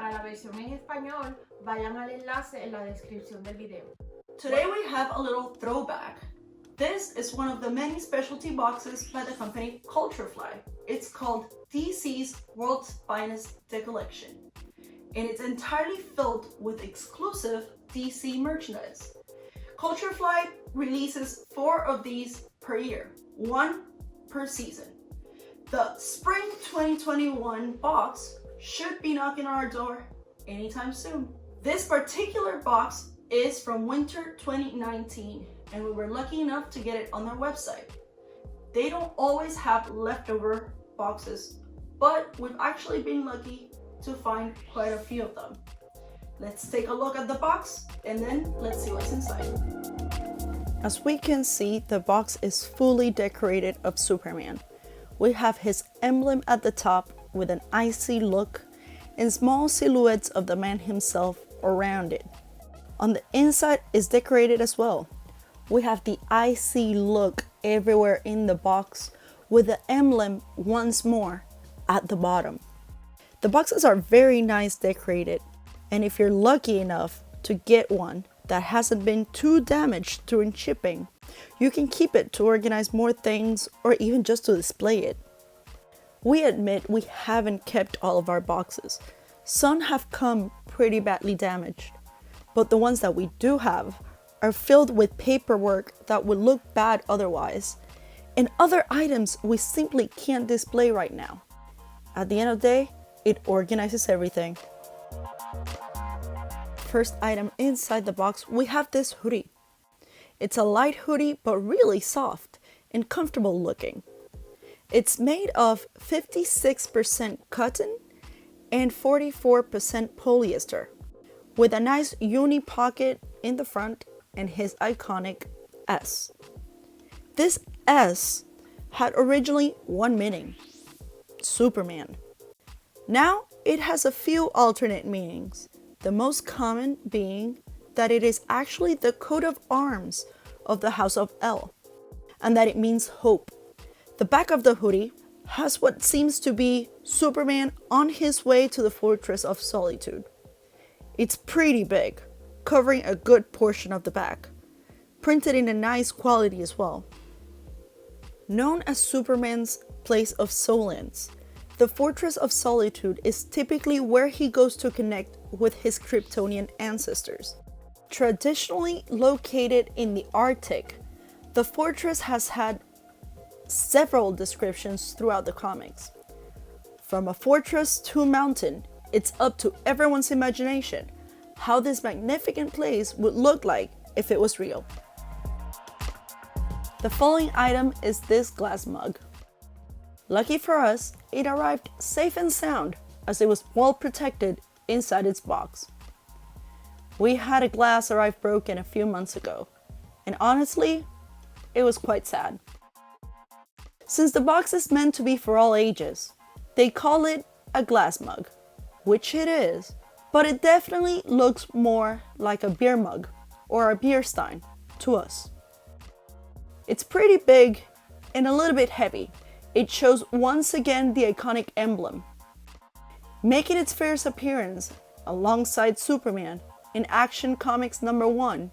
para la versión en español, vayan al enlace en la descripción del video. Today we have a little throwback. This is one of the many specialty boxes by the company Culturefly. It's called DC's World's Finest Collection, and it's entirely filled with exclusive DC merchandise. Culturefly releases 4 of these per year, 1 per season. The Spring 2021 box should be knocking on our door anytime soon. This particular box is from winter 2019, and we were lucky enough to get it on their website. They don't always have leftover boxes, but we've actually been lucky to find quite a few of them. Let's take a look at the box and then let's see what's inside. As we can see, the box is fully decorated of Superman. We have his emblem at the top with an icy look and small silhouettes of the man himself around it. On the inside is decorated as well. We have the icy look everywhere in the box with the emblem once more at the bottom. The boxes are very nice decorated, and if you're lucky enough to get one that hasn't been too damaged during shipping, you can keep it to organize more things or even just to display it. We admit we haven't kept all of our boxes. Some have come pretty badly damaged, but the ones that we do have are filled with paperwork that would look bad otherwise, and other items we simply can't display right now. At the end of the day, it organizes everything. First item inside the box, we have this hoodie. It's a light hoodie, but really soft and comfortable looking. It's made of 56% cotton and 44% polyester, with a nice uni pocket in the front and his iconic S. This S had originally one meaning: Superman. Now it has a few alternate meanings, the most common being that it is actually the coat of arms of the House of L, and that it means hope. The back of the hoodie has what seems to be Superman on his way to the fortress of Solitude. It's pretty big, covering a good portion of the back, printed in a nice quality as well. Known as Superman's place of solace, the Fortress of Solitude is typically where he goes to connect with his Kryptonian ancestors. Traditionally located in the Arctic, the fortress has had several descriptions throughout the comics. From a fortress to a mountain, it's up to everyone's imagination how this magnificent place would look like if it was real. The following item is this glass mug. Lucky for us, it arrived safe and sound as it was well protected inside its box. We had a glass arrive broken a few months ago, and honestly, it was quite sad. Since the box is meant to be for all ages, they call it a glass mug, which it is, but it definitely looks more like a beer mug or a beer stein to us. It's pretty big and a little bit heavy. It shows once again the iconic emblem, making its first appearance alongside Superman in Action Comics #1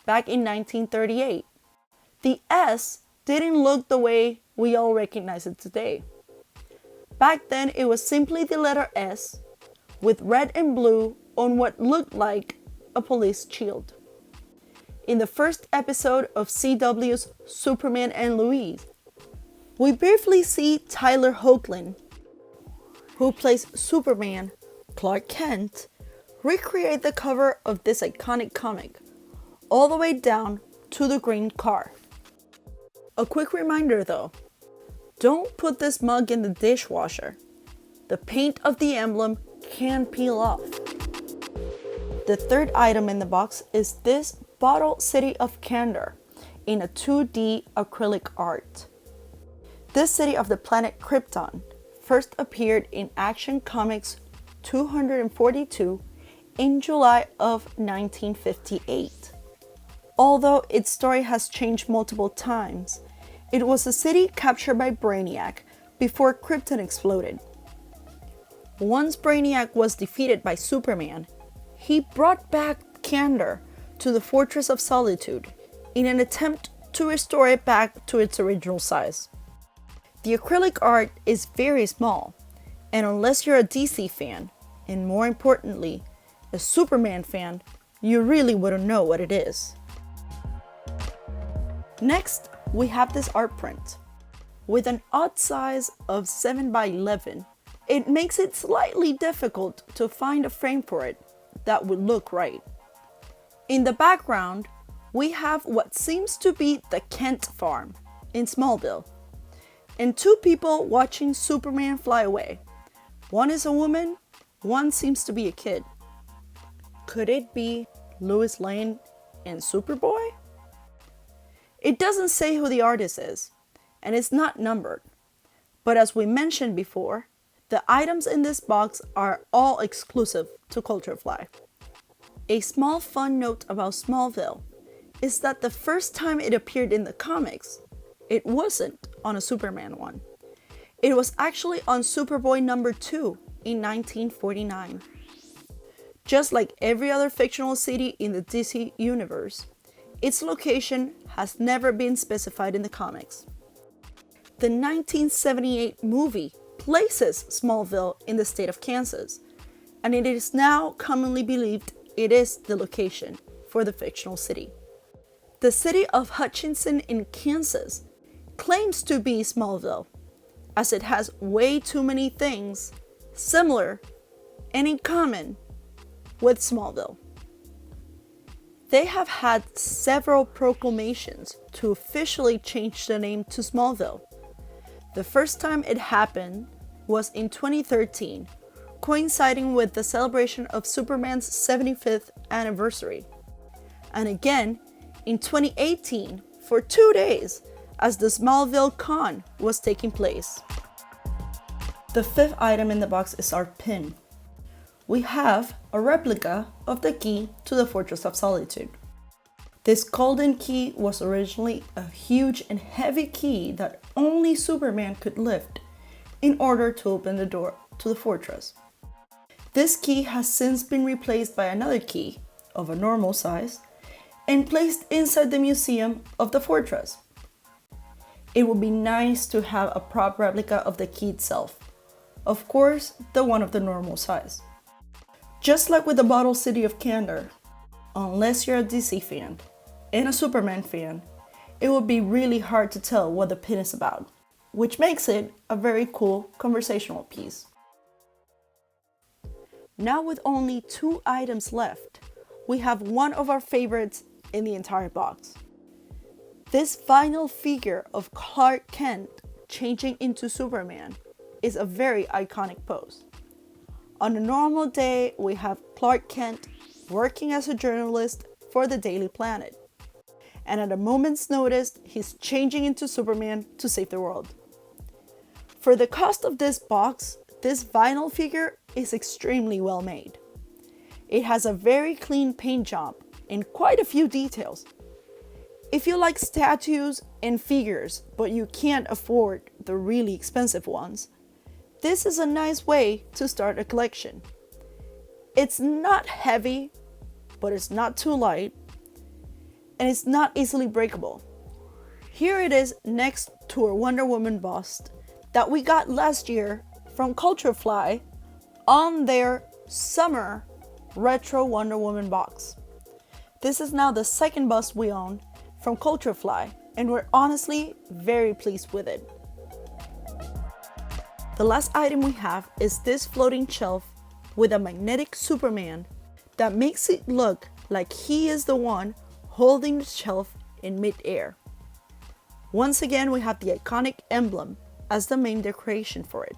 back in 1938. The S didn't look the way we all recognize it today. Back then, it was simply the letter S with red and blue on what looked like a police shield. In the first episode of CW's Superman and Lois, we briefly see Tyler Hoechlin, who plays Superman, Clark Kent, recreate the cover of this iconic comic, all the way down to the green car. A quick reminder though, don't put this mug in the dishwasher. The paint of the emblem can peel off. The third item in the box is this bottle city of Candor in a 2D acrylic art. This city of the planet Krypton first appeared in Action Comics 242 in July of 1958. Although its story has changed multiple times, it was a city captured by Brainiac before Krypton exploded. Once Brainiac was defeated by Superman, he brought back Candor to the Fortress of Solitude in an attempt to restore it back to its original size. The acrylic art is very small, and unless you're a DC fan, and more importantly, a Superman fan, you really wouldn't know what it is. Next, we have this art print. With an odd size of 7 by 11, it makes it slightly difficult to find a frame for it that would look right. In the background, we have what seems to be the Kent farm in Smallville, and two people watching Superman fly away. One is a woman, one seems to be a kid. Could it be Lois Lane and Superboy? It doesn't say who the artist is, and it's not numbered. But as we mentioned before, the items in this box are all exclusive to Culturefly. A small fun note about Smallville is that the first time it appeared in the comics, it wasn't on a Superman one. It was actually on Superboy number 2 in 1949. Just like every other fictional city in the DC universe, its location has never been specified in the comics. The 1978 movie places Smallville in the state of Kansas, and it is now commonly believed it is the location for the fictional city. The city of Hutchinson in Kansas claims to be Smallville, as it has way too many things similar and in common with Smallville. They have had several proclamations to officially change the name to Smallville. The first time it happened was in 2013, coinciding with the celebration of Superman's 75th anniversary, and again in 2018 for 2 days as the Smallville Con was taking place. The fifth item in the box is our pin. We have a replica of the key to the Fortress of Solitude. This golden key was originally a huge and heavy key that only Superman could lift in order to open the door to the fortress. This key has since been replaced by another key of a normal size and placed inside the museum of the fortress. It would be nice to have a prop replica of the key itself. Of course, the one of the normal size. Just like with the bottle city of Candor, unless you're a DC fan and a Superman fan, it would be really hard to tell what the pin is about, which makes it a very cool conversational piece. Now with only 2 items left, we have one of our favorites in the entire box. This vinyl figure of Clark Kent changing into Superman is a very iconic pose. On a normal day, we have Clark Kent working as a journalist for the Daily Planet. And at a moment's notice, he's changing into Superman to save the world. For the cost of this box, this vinyl figure is extremely well made. It has a very clean paint job and quite a few details. If you like statues and figures, but you can't afford the really expensive ones, this is a nice way to start a collection. It's not heavy, but it's not too light, and it's not easily breakable. Here it is next to a Wonder Woman bust that we got last year from Culturefly on their summer retro Wonder Woman box. This is now the second bust we own from Culturefly, and we're honestly very pleased with it. The last item we have is this floating shelf with a magnetic Superman that makes it look like he is the one holding the shelf in mid-air. Once again, we have the iconic emblem as the main decoration for it.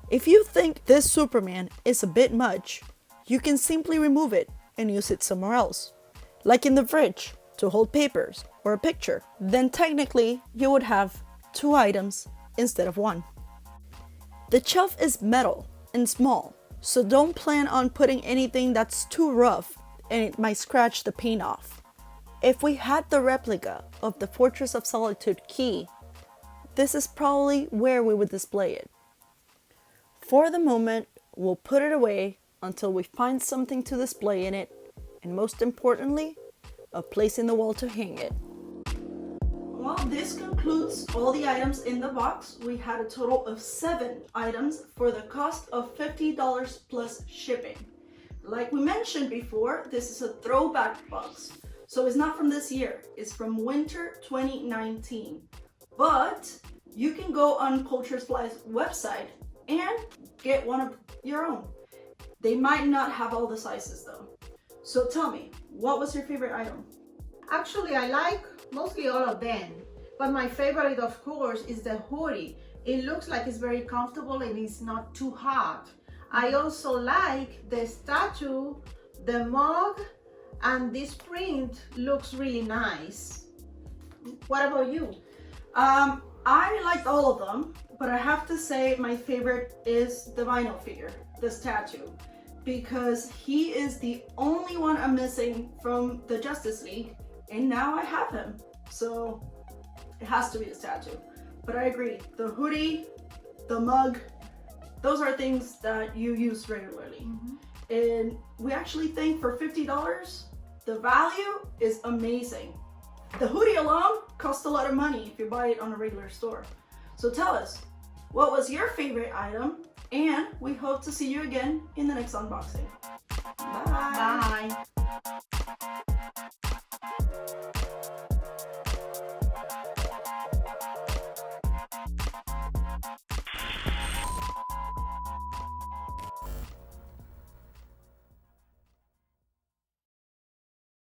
If you think this Superman is a bit much, you can simply remove it and use it somewhere else, like in the fridge to hold papers or a picture. Then technically you would have 2 items instead of 1. The shelf is metal and small, so don't plan on putting anything that's too rough and it might scratch the paint off. If we had the replica of the Fortress of Solitude key, this is probably where we would display it. For the moment, we'll put it away until we find something to display in it, and most importantly, a place in the wall to hang it. Well, this concludes all the items in the box. We had a total of 7 items for the cost of $50 plus shipping. Like we mentioned before, this is a throwback box. So it's not from this year, it's from winter 2019. But you can go on Culture Fly's website and get one of your own. They might not have all the sizes though. So tell me, what was your favorite item? Actually, I like mostly all of them, but my favorite, of course, is the hoodie. It looks like it's very comfortable and it's not too hot. I also like the statue, the mug, and this print looks really nice. What about you? I liked all of them, but I have to say my favorite is the vinyl figure, the statue, because he is the only one I'm missing from the Justice League, and now I have him, so it has to be the statue. But I agree, the hoodie, the mug, those are things that you use regularly. And we actually think for $50, the value is amazing. The hoodie alone costs a lot of money if you buy it on a regular store. So tell us, what was your favorite item? And we hope to see you again in the next unboxing. Bye! Bye!